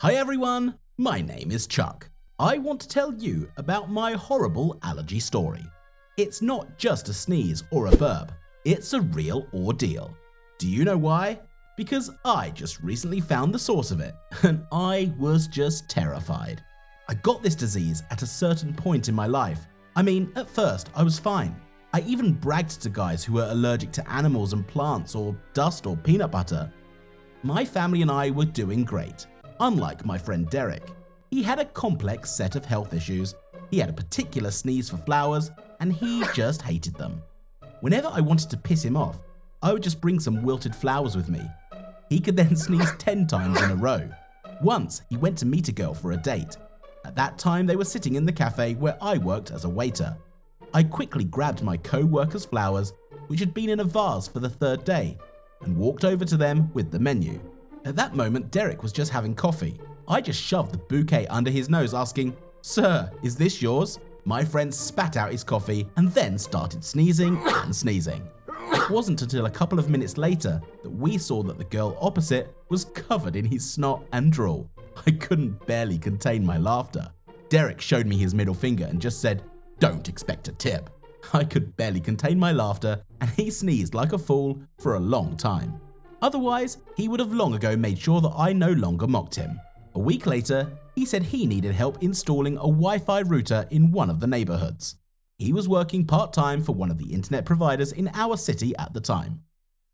Hi everyone, my name is Chuck. I want to tell you about my horrible allergy story. It's not just a sneeze or a burp, it's a real ordeal. Do you know why? Because I just recently found the source of it, and I was just terrified. I got this disease at a certain point in my life. I mean, at first I was fine. I even bragged to guys who were allergic to animals and plants or dust or peanut butter. My family and I were doing great. Unlike my friend Derek, he had a complex set of health issues, he had a particular sneeze for flowers, and he just hated them. Whenever I wanted to piss him off, I would just bring some wilted flowers with me. He could then sneeze 10 times in a row. Once, he went to meet a girl for a date. At that time, they were sitting in the cafe where I worked as a waiter. I quickly grabbed my co-worker's flowers, which had been in a vase for the third day, and walked over to them with the menu. At that moment, Derek was just having coffee. I just shoved the bouquet under his nose asking, "Sir, is this yours?" My friend spat out his coffee and then started sneezing and sneezing. It wasn't until a couple of minutes later that we saw that the girl opposite was covered in his snot and drool. I couldn't barely contain my laughter. Derek showed me his middle finger and just said, "Don't expect a tip." I could barely contain my laughter and he sneezed like a fool for a long time. Otherwise, he would have long ago made sure that I no longer mocked him. A week later, he said he needed help installing a Wi-Fi router in one of the neighborhoods. He was working part-time for one of the internet providers in our city at the time.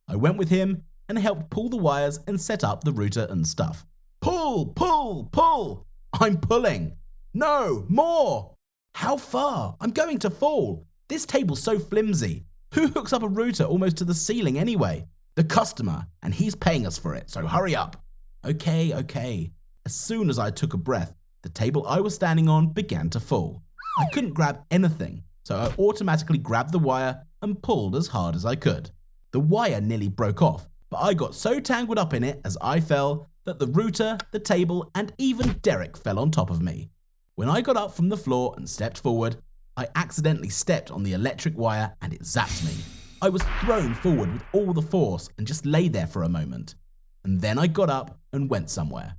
I went with him and helped pull the wires and set up the router and stuff. Pull, pull, pull! I'm pulling! No, more! How far? I'm going to fall! This table's so flimsy. Who hooks up a router almost to the ceiling anyway? The customer, and he's paying us for it, so hurry up. Okay. As soon as I took a breath, the table I was standing on began to fall. I couldn't grab anything, so I automatically grabbed the wire and pulled as hard as I could. The wire nearly broke off, but I got so tangled up in it as I fell that the router, the table, and even Derek fell on top of me. When I got up from the floor and stepped forward, I accidentally stepped on the electric wire and it zapped me. I was thrown forward with all the force and just lay there for a moment. And then I got up and went somewhere.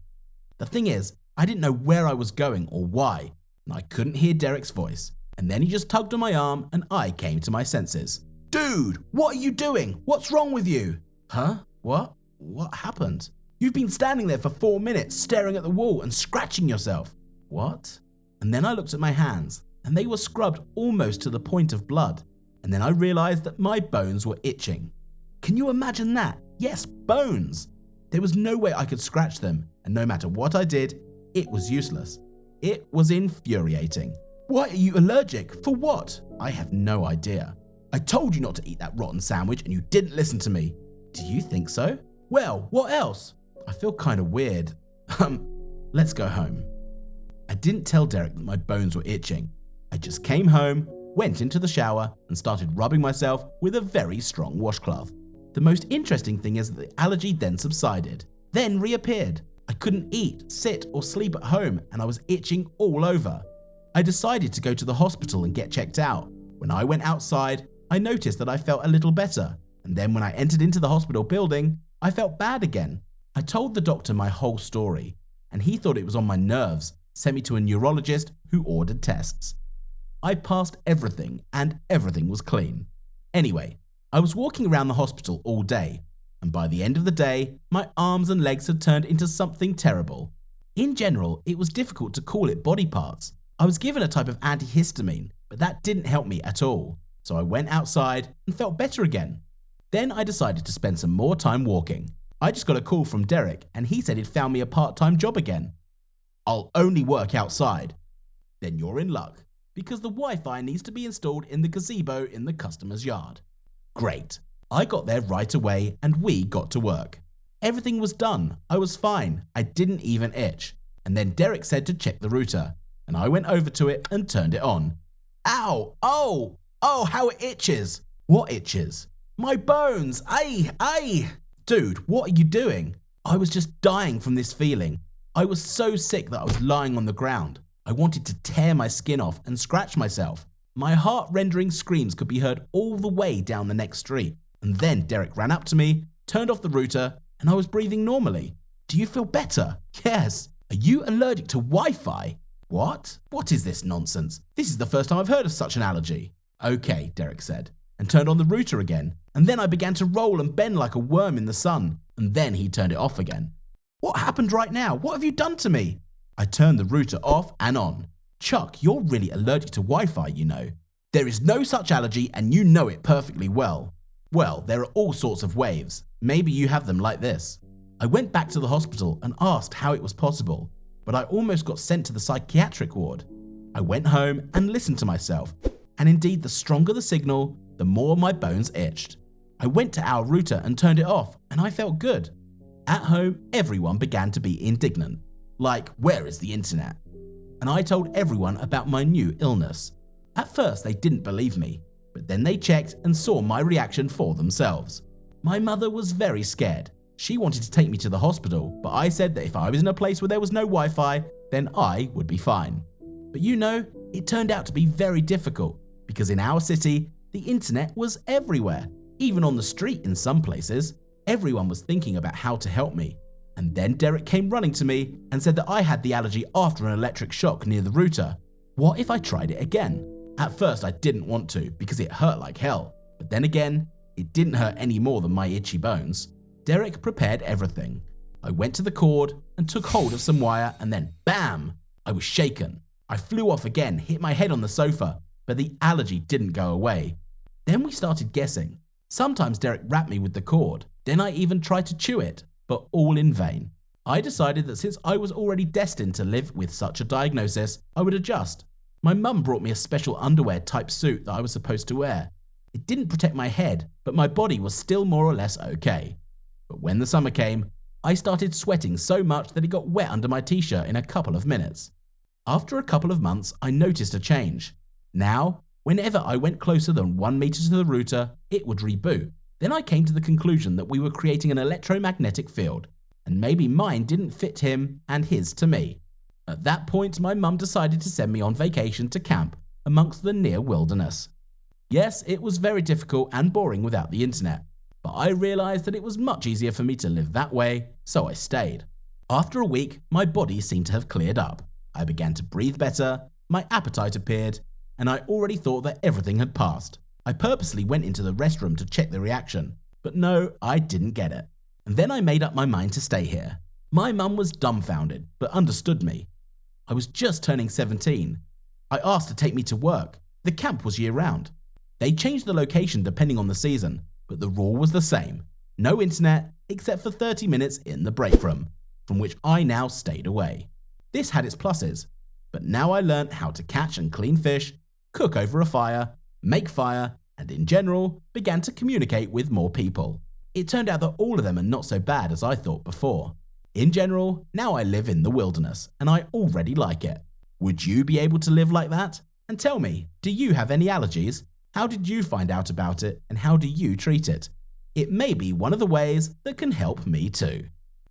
The thing is, I didn't know where I was going or why, and I couldn't hear Derek's voice. And then he just tugged on my arm and I came to my senses. "Dude, what are you doing? What's wrong with you?" "Huh? What? What happened?" "You've been standing there for 4 minutes staring at the wall and scratching yourself." "What?" And then I looked at my hands and they were scrubbed almost to the point of blood. And then I realized that my bones were itching. Can you imagine that? Yes, bones! There was no way I could scratch them, and no matter what I did, it was useless. It was infuriating. "Why are you allergic? For what?" "I have no idea." "I told you not to eat that rotten sandwich and you didn't listen to me." "Do you think so?" "Well, what else?" "I feel kind of weird. Let's go home." I didn't tell Derek that my bones were itching. I just came home, went into the shower and started rubbing myself with a very strong washcloth. The most interesting thing is that the allergy then subsided, then reappeared. I couldn't eat, sit or sleep at home and I was itching all over. I decided to go to the hospital and get checked out. When I went outside, I noticed that I felt a little better, and then when I entered into the hospital building, I felt bad again. I told the doctor my whole story, and he thought it was on my nerves, sent me to a neurologist who ordered tests. I passed everything and everything was clean. Anyway, I was walking around the hospital all day, and by the end of the day, my arms and legs had turned into something terrible. In general, it was difficult to call it body parts. I was given a type of antihistamine, but that didn't help me at all. So I went outside and felt better again. Then I decided to spend some more time walking. I just got a call from Derek and he said he'd found me a part-time job again. "I'll only work outside." "Then you're in luck, because the Wi-Fi needs to be installed in the gazebo in the customer's yard." Great. I got there right away and we got to work. Everything was done. I was fine. I didn't even itch. And then Derek said to check the router, and I went over to it and turned it on. Ow! Oh, how it itches! What itches? My bones! Aye! Dude, what are you doing? I was just dying from this feeling. I was so sick that I was lying on the ground. I wanted to tear my skin off and scratch myself. My heart-rending screams could be heard all the way down the next street. And then Derek ran up to me, turned off the router, and I was breathing normally. "Do you feel better?" "Yes." Are you allergic to Wi-Fi? What? What is this nonsense? This is the first time I've heard of such an allergy. Okay, Derek said, and turned on the router again, and then I began to roll and bend like a worm in the sun, and then he turned it off again. What happened right now? What have you done to me? I turned the router off and on. Chuck, you're really allergic to Wi-Fi, you know. There is no such allergy and you know it perfectly well. Well, there are all sorts of waves. Maybe you have them like this. I went back to the hospital and asked how it was possible, but I almost got sent to the psychiatric ward. I went home and listened to myself, and indeed the stronger the signal, the more my bones itched. I went to our router and turned it off, and I felt good. At home, everyone began to be indignant. Like, where is the internet? And I told everyone about my new illness. At first, they didn't believe me, but then they checked and saw my reaction for themselves. My mother was very scared. She wanted to take me to the hospital, but I said that if I was in a place where there was no Wi-Fi, then I would be fine. But you know, it turned out to be very difficult, because in our city, the internet was everywhere, even on the street in some places. Everyone was thinking about how to help me. And then Derek came running to me and said that I had the allergy after an electric shock near the router. What if I tried it again? At first I didn't want to because it hurt like hell, but then again, it didn't hurt any more than my itchy bones. Derek prepared everything. I went to the cord and took hold of some wire and then bam! I was shaken. I flew off again, hit my head on the sofa, but the allergy didn't go away. Then we started guessing. Sometimes Derek wrapped me with the cord, then I even tried to chew it, but all in vain. I decided that since I was already destined to live with such a diagnosis, I would adjust. My mum brought me a special underwear type suit that I was supposed to wear. It didn't protect my head, but my body was still more or less okay. But when the summer came, I started sweating so much that it got wet under my t-shirt in a couple of minutes. After a couple of months, I noticed a change. Now, whenever I went closer than 1 meter to the router, it would reboot. Then I came to the conclusion that we were creating an electromagnetic field, and maybe mine didn't fit him and his to me. At that point, my mum decided to send me on vacation to camp amongst the near wilderness. Yes, it was very difficult and boring without the internet, but I realized that it was much easier for me to live that way, so I stayed. After a week, my body seemed to have cleared up. I began to breathe better, my appetite appeared, and I already thought that everything had passed. I purposely went into the restroom to check the reaction, but no, I didn't get it. And then I made up my mind to stay here. My mum was dumbfounded, but understood me. I was just turning 17. I asked to take me to work. The camp was year-round. They changed the location depending on the season, but the rule was the same. No internet, except for 30 minutes in the break room, from which I now stayed away. This had its pluses, but now I learnt how to catch and clean fish, cook over a fire, make fire, and in general, began to communicate with more people. It turned out that all of them are not so bad as I thought before. In general, now I live in the wilderness, and I already like it. Would you be able to live like that? And tell me, do you have any allergies? How did you find out about it, and how do you treat it? It may be one of the ways that can help me too.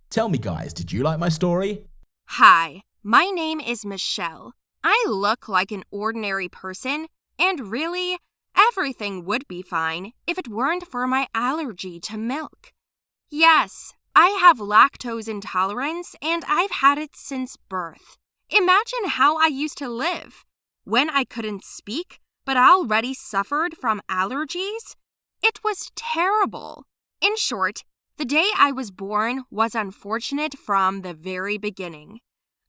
Tell me guys, did you like my story? Hi, my name is Michelle. I look like an ordinary person, and really, everything would be fine if it weren't for my allergy to milk. Yes, I have lactose intolerance, and I've had it since birth. Imagine how I used to live. When I couldn't speak, but already suffered from allergies? It was terrible. In short, the day I was born was unfortunate from the very beginning.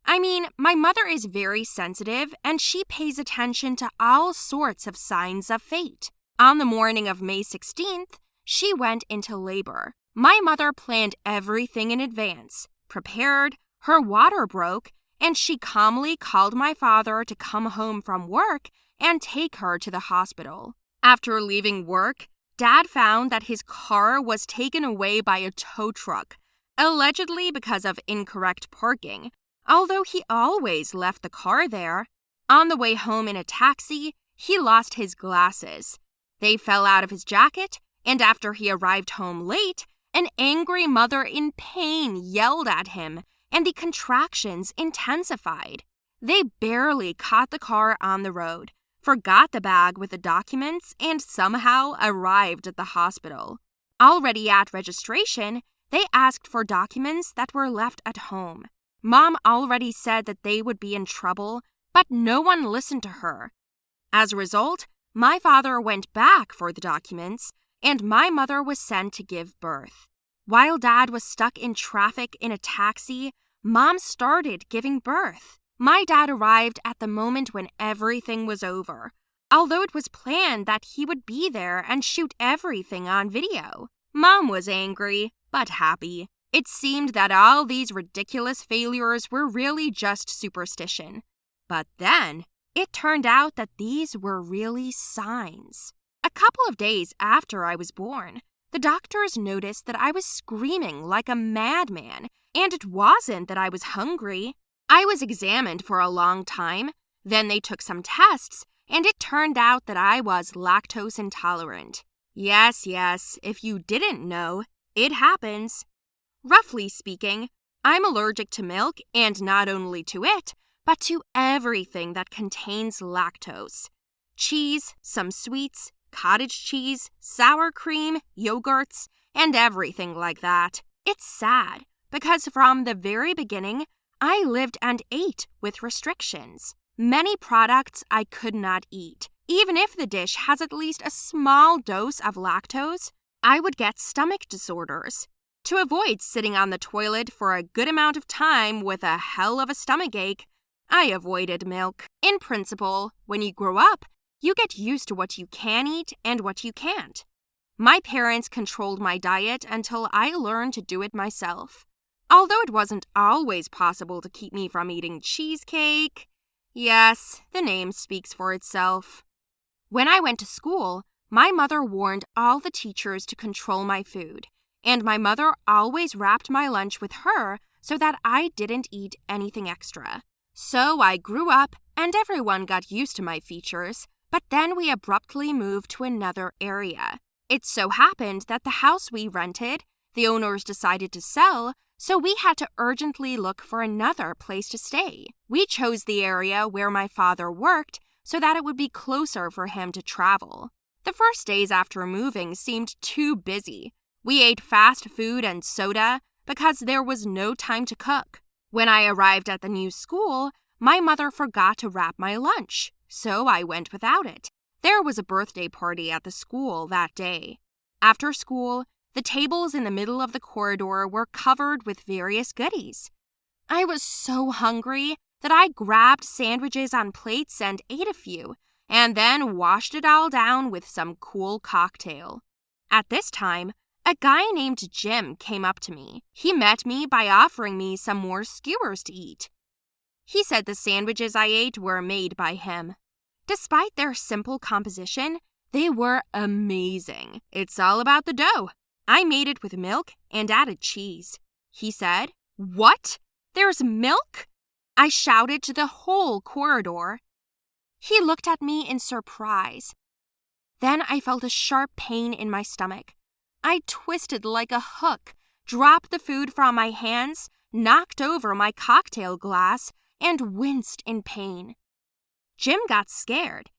I mean, my mother is very sensitive and she pays attention to all sorts of signs of fate. On the morning of May 16th, she went into labor. My mother planned everything in advance, prepared, her water broke, and she calmly called my father to come home from work and take her to the hospital. After leaving work, Dad found that his car was taken away by a tow truck, allegedly because of incorrect parking, although he always left the car there. On the way home in a taxi, he lost his glasses. They fell out of his jacket, and after he arrived home late, an angry mother in pain yelled at him, and the contractions intensified. They barely caught the car on the road, forgot the bag with the documents, and somehow arrived at the hospital. Already at registration, they asked for documents that were left at home. Mom already said that they would be in trouble, but no one listened to her. As a result, my father went back for the documents, and my mother was sent to give birth. While Dad was stuck in traffic in a taxi, Mom started giving birth. My dad arrived at the moment when everything was over, although it was planned that he would be there and shoot everything on video. Mom was angry, but happy. It seemed that all these ridiculous failures were really just superstition. But then, it turned out that these were really signs. A couple of days after I was born, the doctors noticed that I was screaming like a madman, and it wasn't that I was hungry. I was examined for a long time, then they took some tests, and it turned out that I was lactose intolerant. Yes, if you didn't know, it happens. Roughly speaking, I'm allergic to milk, and not only to it, but to everything that contains lactose. Cheese, some sweets, cottage cheese, sour cream, yogurts, and everything like that. It's sad, because from the very beginning, I lived and ate with restrictions. Many products I could not eat. Even if the dish has at least a small dose of lactose, I would get stomach disorders. To avoid sitting on the toilet for a good amount of time with a hell of a stomachache, I avoided milk. In principle, when you grow up, you get used to what you can eat and what you can't. My parents controlled my diet until I learned to do it myself. Although it wasn't always possible to keep me from eating cheesecake, yes, the name speaks for itself. When I went to school, my mother warned all the teachers to control my food, and my mother always wrapped my lunch with her so that I didn't eat anything extra. So I grew up, and everyone got used to my features, but then we abruptly moved to another area. It so happened that the house we rented, the owners decided to sell, so we had to urgently look for another place to stay. We chose the area where my father worked so that it would be closer for him to travel. The first days after moving seemed too busy. We ate fast food and soda because there was no time to cook. When I arrived at the new school, my mother forgot to wrap my lunch, so I went without it. There was a birthday party at the school that day. After school, the tables in the middle of the corridor were covered with various goodies. I was so hungry that I grabbed sandwiches on plates and ate a few, and then washed it all down with some cool cocktail. At this time, a guy named Jim came up to me. He met me by offering me some more skewers to eat. He said the sandwiches I ate were made by him. Despite their simple composition, they were amazing. It's all about the dough. I made it with milk and added cheese. He said, "What? There's milk?" I shouted to the whole corridor. He looked at me in surprise. Then I felt a sharp pain in my stomach. I twisted like a hook, dropped the food from my hands, knocked over my cocktail glass, and winced in pain. Jim got scared.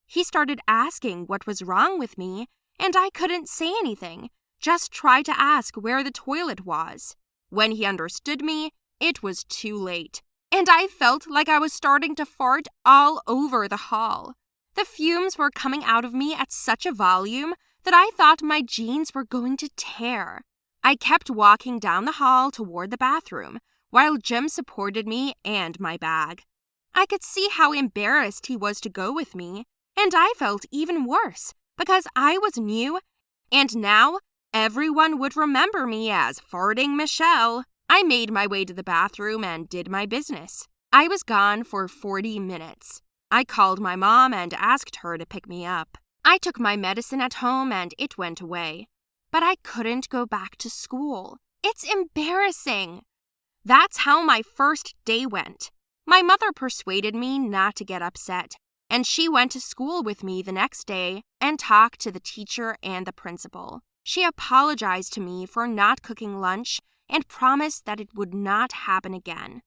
He started asking what was wrong with me, and I couldn't say anything, just tried to ask where the toilet was. When he understood me, it was too late, and I felt like I was starting to fart all over the hall. The fumes were coming out of me at such a volume that I thought my jeans were going to tear. I kept walking down the hall toward the bathroom, while Jim supported me and my bag. I could see how embarrassed he was to go with me, and I felt even worse because I was new, and now everyone would remember me as Farting Michelle. I made my way to the bathroom and did my business. I was gone for 40 minutes. I called my mom and asked her to pick me up. I took my medicine at home and it went away. But I couldn't go back to school. It's embarrassing. That's how my first day went. My mother persuaded me not to get upset, and she went to school with me the next day and talked to the teacher and the principal. She apologized to me for not cooking lunch and promised that it would not happen again.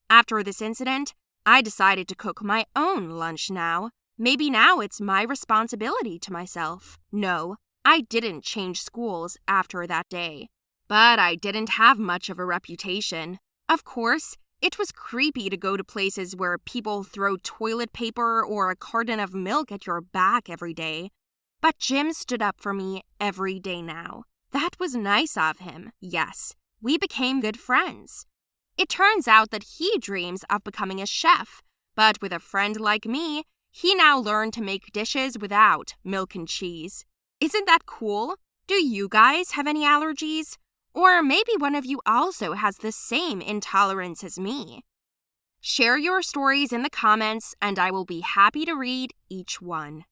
After this incident, I decided to cook my own lunch now. Maybe now it's my responsibility to myself. No, I didn't change schools after that day. But I didn't have much of a reputation. Of course, It was creepy to go to places where people throw toilet paper or a carton of milk at your back every day. But Jim stood up for me every day now. That was nice of him, yes. We became good friends. It turns out that he dreams of becoming a chef, but with a friend like me, he now learned to make dishes without milk and cheese. Isn't that cool? Do you guys have any allergies? Or maybe one of you also has the same intolerance as me. Share your stories in the comments, and I will be happy to read each one.